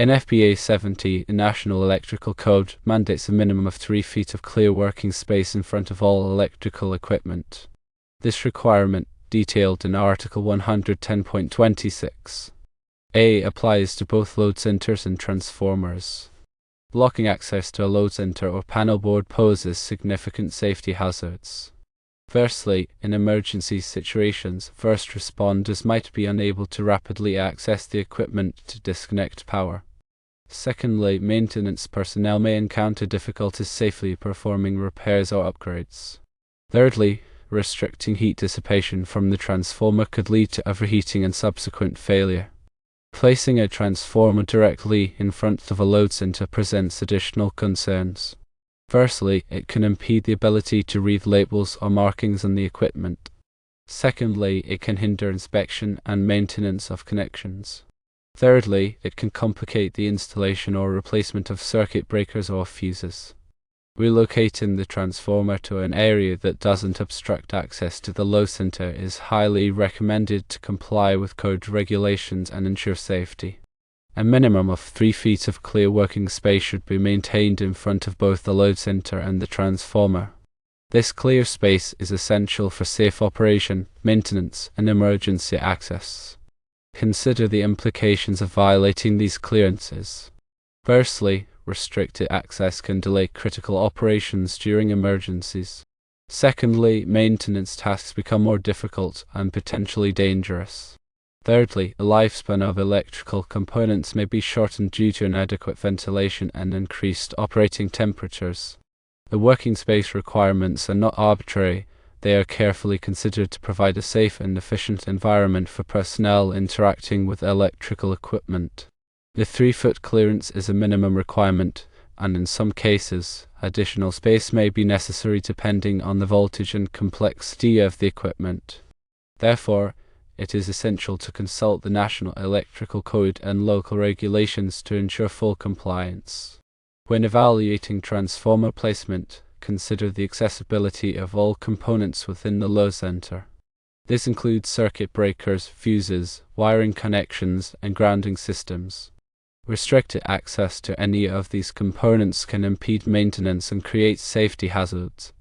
NFPA 70, the National Electrical Code, mandates a minimum of 3 feet of clear working space in front of all electrical equipment. This requirement, detailed in Article 110.26a, applies to both load centers and transformers. Blocking access to a load center or panel board poses significant safety hazards. Firstly, in emergency situations, first responders might be unable to rapidly access the equipment to disconnect power. Secondly, maintenance personnel may encounter difficulties safely performing repairs or upgrades. Thirdly, restricting heat dissipation from the transformer could lead to overheating and subsequent failure. Placing a transformer directly in front of a load center presents additional concerns. Firstly, it can impede the ability to read labels or markings on the equipment. Secondly, it can hinder inspection and maintenance of connections. Thirdly, it can complicate the installation or replacement of circuit breakers or fuses. Relocating the transformer to an area that doesn't obstruct access to the load center is highly recommended to comply with code regulations and ensure safety. A minimum of 3 feet of clear working space should be maintained in front of both the load center and the transformer. This clear space is essential for safe operation, maintenance, and emergency access. Consider the implications of violating these clearances. Firstly, restricted access can delay critical operations during emergencies. Secondly, maintenance tasks become more difficult and potentially dangerous. Thirdly, the lifespan of electrical components may be shortened due to inadequate ventilation and increased operating temperatures. The working space requirements are not arbitrary. They are carefully considered to provide a safe and efficient environment for personnel interacting with electrical equipment. The 3-foot clearance is a minimum requirement, and in some cases, additional space may be necessary depending on the voltage and complexity of the equipment. Therefore, it is essential to consult the National Electrical Code and local regulations to ensure full compliance. When evaluating transformer placement, consider the accessibility of all components within the load center. This includes circuit breakers, fuses, wiring connections, and grounding systems. Restricted access to any of these components can impede maintenance and create safety hazards.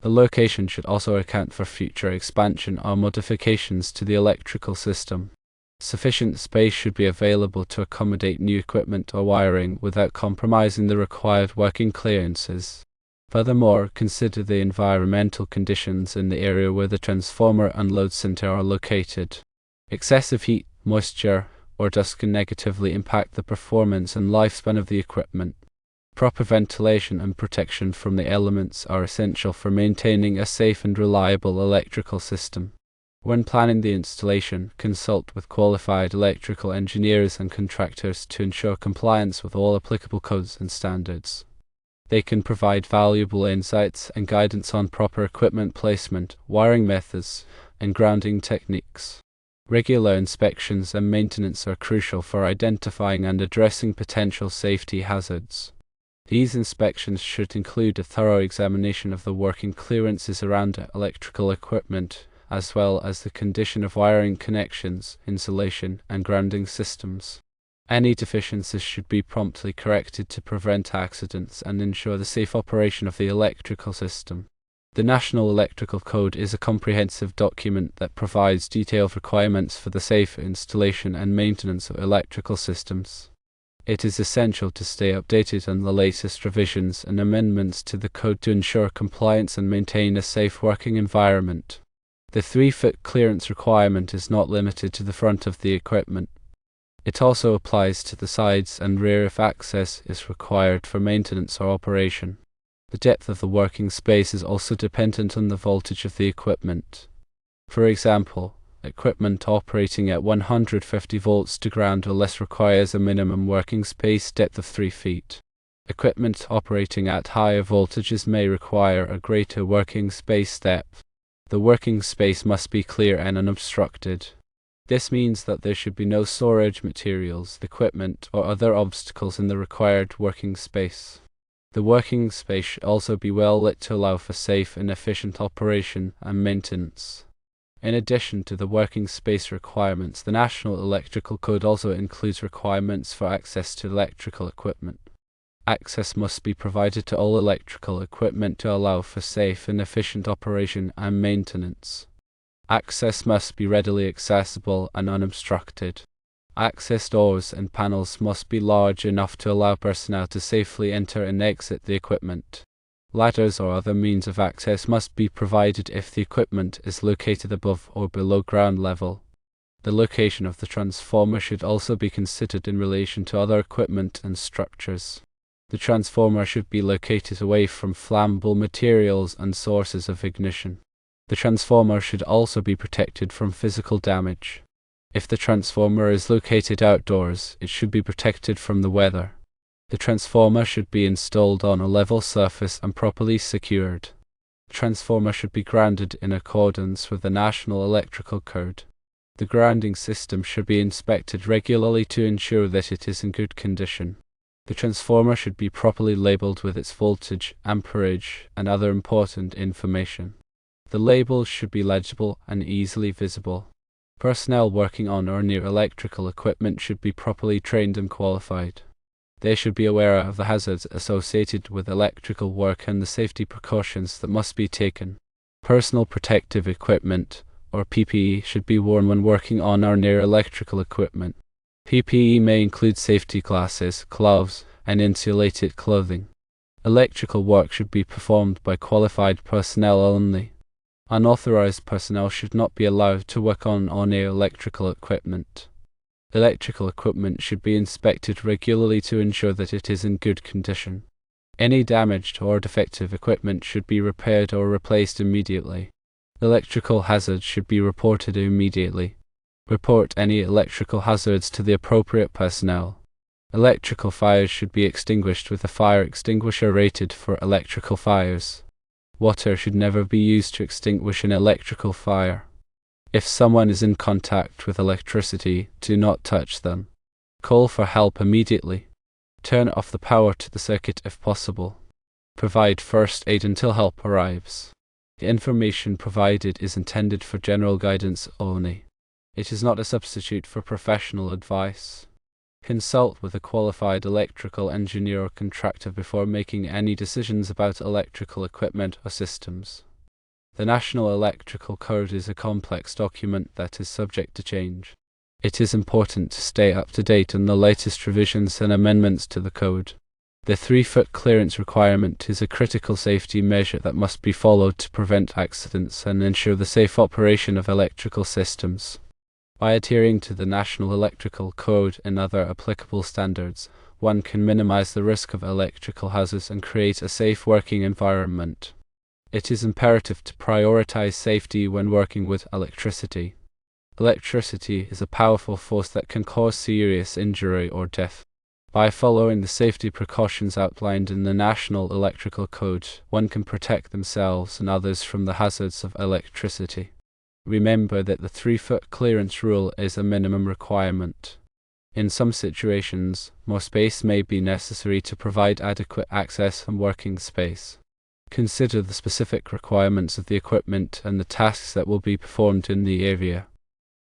The location should also account for future expansion or modifications to the electrical system. Sufficient space should be available to accommodate new equipment or wiring without compromising the required working clearances. Furthermore, consider the environmental conditions in the area where the transformer and load center are located. Excessive heat, moisture, or dust can negatively impact the performance and lifespan of the equipment. Proper ventilation and protection from the elements are essential for maintaining a safe and reliable electrical system. When planning the installation, consult with qualified electrical engineers and contractors to ensure compliance with all applicable codes and standards. They can provide valuable insights and guidance on proper equipment placement, wiring methods, and grounding techniques. Regular inspections and maintenance are crucial for identifying and addressing potential safety hazards. These inspections should include a thorough examination of the working clearances around electrical equipment, as well as the condition of wiring connections, insulation, and grounding systems. Any deficiencies should be promptly corrected to prevent accidents and ensure the safe operation of the electrical system. The National Electrical Code is a comprehensive document that provides detailed requirements for the safe installation and maintenance of electrical systems. It is essential to stay updated on the latest revisions and amendments to the code to ensure compliance and maintain a safe working environment. The 3-foot clearance requirement is not limited to the front of the equipment. It also applies to the sides and rear if access is required for maintenance or operation. The depth of the working space is also dependent on the voltage of the equipment. For example, equipment operating at 150 volts to ground or less requires a minimum working space depth of 3 feet. Equipment operating at higher voltages may require a greater working space depth. The working space must be clear and unobstructed. This means that there should be no storage materials, equipment, or other obstacles in the required working space. The working space should also be well lit to allow for safe and efficient operation and maintenance. In addition to the working space requirements, the National Electrical Code also includes requirements for access to electrical equipment. Access must be provided to all electrical equipment to allow for safe and efficient operation and maintenance. Access must be readily accessible and unobstructed. Access doors and panels must be large enough to allow personnel to safely enter and exit the equipment. Ladders or other means of access must be provided if the equipment is located above or below ground level. The location of the transformer should also be considered in relation to other equipment and structures. The transformer should be located away from flammable materials and sources of ignition. The transformer should also be protected from physical damage. If the transformer is located outdoors, it should be protected from the weather. The transformer should be installed on a level surface and properly secured. The transformer should be grounded in accordance with the National Electrical Code. The grounding system should be inspected regularly to ensure that it is in good condition. The transformer should be properly labeled with its voltage, amperage, and other important information. The labels should be legible and easily visible. Personnel working on or near electrical equipment should be properly trained and qualified. They should be aware of the hazards associated with electrical work and the safety precautions that must be taken. Personal protective equipment, or PPE, should be worn when working on or near electrical equipment. PPE may include safety glasses, gloves, and insulated clothing. Electrical work should be performed by qualified personnel only. Unauthorized personnel should not be allowed to work on or near electrical equipment. Electrical equipment should be inspected regularly to ensure that it is in good condition. Any damaged or defective equipment should be repaired or replaced immediately. Electrical hazards should be reported immediately. Report any electrical hazards to the appropriate personnel. Electrical fires should be extinguished with a fire extinguisher rated for electrical fires. Water should never be used to extinguish an electrical fire. If someone is in contact with electricity, do not touch them. Call for help immediately. Turn off the power to the circuit if possible. Provide first aid until help arrives. The information provided is intended for general guidance only. It is not a substitute for professional advice. Consult with a qualified electrical engineer or contractor before making any decisions about electrical equipment or systems. The National Electrical Code is a complex document that is subject to change. It is important to stay up to date on the latest revisions and amendments to the code. The 3-foot clearance requirement is a critical safety measure that must be followed to prevent accidents and ensure the safe operation of electrical systems. By adhering to the National Electrical Code and other applicable standards, one can minimize the risk of electrical hazards and create a safe working environment. It is imperative to prioritize safety when working with electricity. Electricity is a powerful force that can cause serious injury or death. By following the safety precautions outlined in the National Electrical Code, one can protect themselves and others from the hazards of electricity. Remember that the 3-foot clearance rule is a minimum requirement. In some situations, more space may be necessary to provide adequate access and working space. Consider the specific requirements of the equipment and the tasks that will be performed in the area.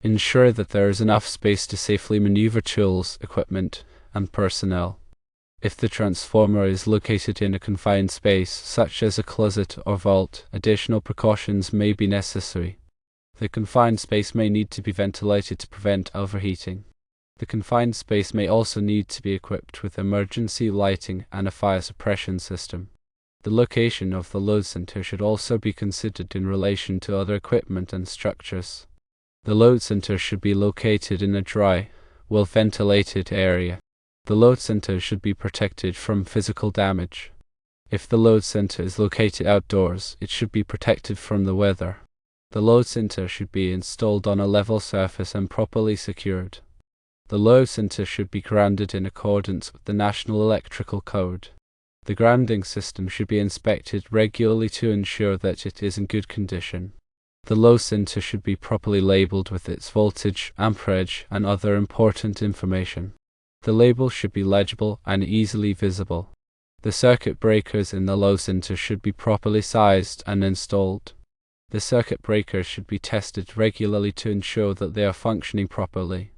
Ensure that there is enough space to safely maneuver tools, equipment, and personnel. If the transformer is located in a confined space, such as a closet or vault, additional precautions may be necessary. The confined space may need to be ventilated to prevent overheating. The confined space may also need to be equipped with emergency lighting and a fire suppression system. The location of the load center should also be considered in relation to other equipment and structures. The load center should be located in a dry, well-ventilated area. The load center should be protected from physical damage. If the load center is located outdoors, it should be protected from the weather. The load center should be installed on a level surface and properly secured. The load center should be grounded in accordance with the National Electrical Code. The grounding system should be inspected regularly to ensure that it is in good condition. The load center should be properly labeled with its voltage, amperage, and other important information. The label should be legible and easily visible. The circuit breakers in the load center should be properly sized and installed. The circuit breakers should be tested regularly to ensure that they are functioning properly.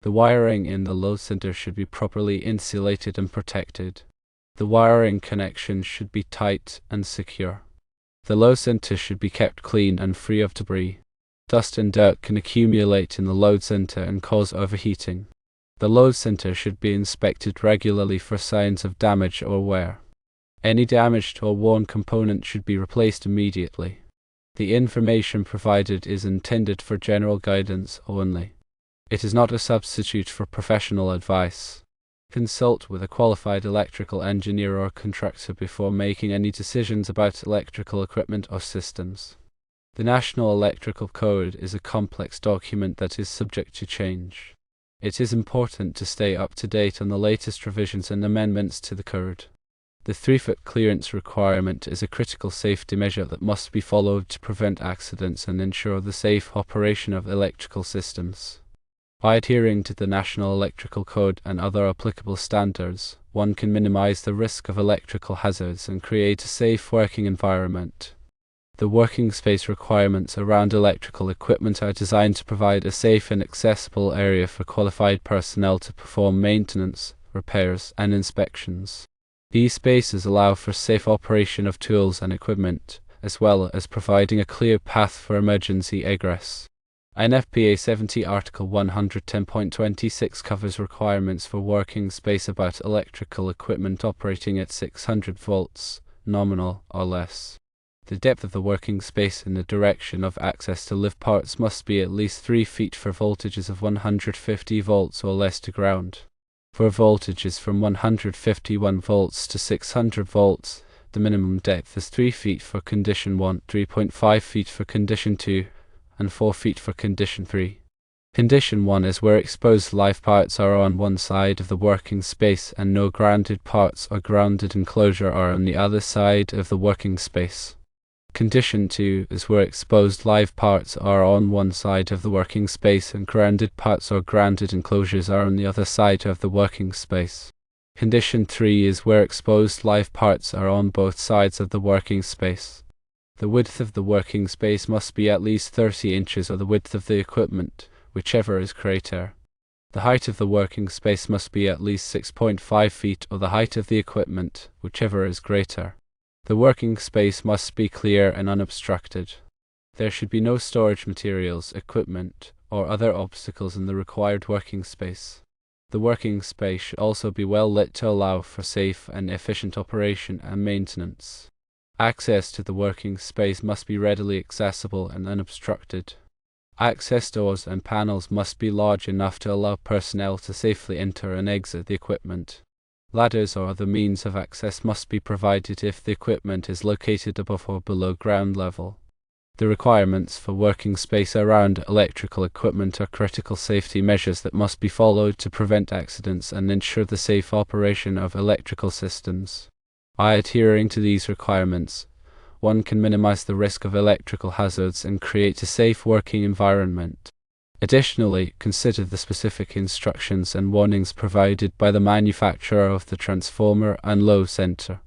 The wiring in the load center should be properly insulated and protected. The wiring connections should be tight and secure. The load center should be kept clean and free of debris. Dust and dirt can accumulate in the load center and cause overheating. The load center should be inspected regularly for signs of damage or wear. Any damaged or worn component should be replaced immediately. The information provided is intended for general guidance only. It is not a substitute for professional advice. Consult with a qualified electrical engineer or contractor before making any decisions about electrical equipment or systems. The National Electrical Code is a complex document that is subject to change. It is important to stay up to date on the latest revisions and amendments to the code. The 3-foot clearance requirement is a critical safety measure that must be followed to prevent accidents and ensure the safe operation of electrical systems. By adhering to the National Electrical Code and other applicable standards, one can minimize the risk of electrical hazards and create a safe working environment. The working space requirements around electrical equipment are designed to provide a safe and accessible area for qualified personnel to perform maintenance, repairs, and inspections. These spaces allow for safe operation of tools and equipment, as well as providing a clear path for emergency egress. NFPA 70 Article 110.26 covers requirements for working space about electrical equipment operating at 600 volts, nominal or less. The depth of the working space in the direction of access to live parts must be at least 3 feet for voltages of 150 volts or less to ground. For voltages from 151 volts to 600 volts, the minimum depth is 3 feet for condition 1, 3.5 feet for condition 2, and 4 feet for condition 3. Condition 1 is where exposed live parts are on one side of the working space and no grounded parts or grounded enclosure are on the other side of the working space. Condition 2 is where exposed live parts are on one side of the working space and grounded parts or grounded enclosures are on the other side of the working space. Condition 3 is where exposed live parts are on both sides of the working space. The width of the working space must be at least 30 inches or the width of the equipment, whichever is greater. The height of the working space must be at least 6.5 feet or the height of the equipment, whichever is greater. The working space must be clear and unobstructed. There should be no storage materials, equipment, or other obstacles in the required working space. The working space should also be well lit to allow for safe and efficient operation and maintenance. Access to the working space must be readily accessible and unobstructed. Access doors and panels must be large enough to allow personnel to safely enter and exit the equipment. Ladders or other means of access must be provided if the equipment is located above or below ground level. The requirements for working space around electrical equipment are critical safety measures that must be followed to prevent accidents and ensure the safe operation of electrical systems. By adhering to these requirements, one can minimize the risk of electrical hazards and create a safe working environment. Additionally, consider the specific instructions and warnings provided by the manufacturer of the transformer and load center.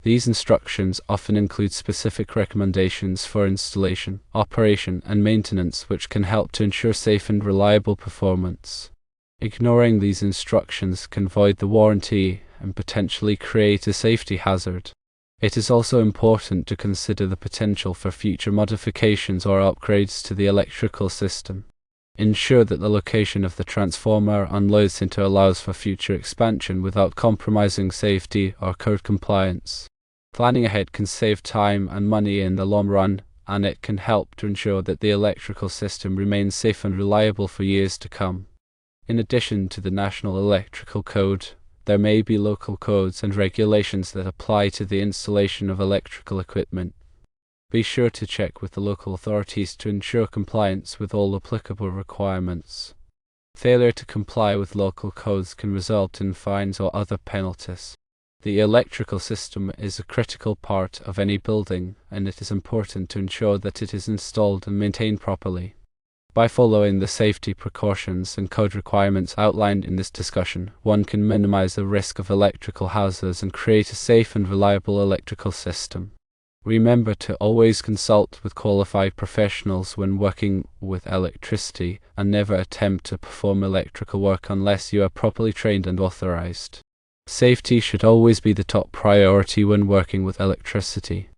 These instructions often include specific recommendations for installation, operation, and maintenance which can help to ensure safe and reliable performance. Ignoring these instructions can void the warranty and potentially create a safety hazard. It is also important to consider the potential for future modifications or upgrades to the electrical system. Ensure that the location of the transformer and load center allows for future expansion without compromising safety or code compliance. Planning ahead can save time and money in the long run, and it can help to ensure that the electrical system remains safe and reliable for years to come. In addition to the National Electrical Code, there may be local codes and regulations that apply to the installation of electrical equipment. Be sure to check with the local authorities to ensure compliance with all applicable requirements. Failure to comply with local codes can result in fines or other penalties. The electrical system is a critical part of any building, and it is important to ensure that it is installed and maintained properly. By following the safety precautions and code requirements outlined in this discussion, one can minimize the risk of electrical hazards and create a safe and reliable electrical system. Remember to always consult with qualified professionals when working with electricity, and never attempt to perform electrical work unless you are properly trained and authorized. Safety should always be the top priority when working with electricity.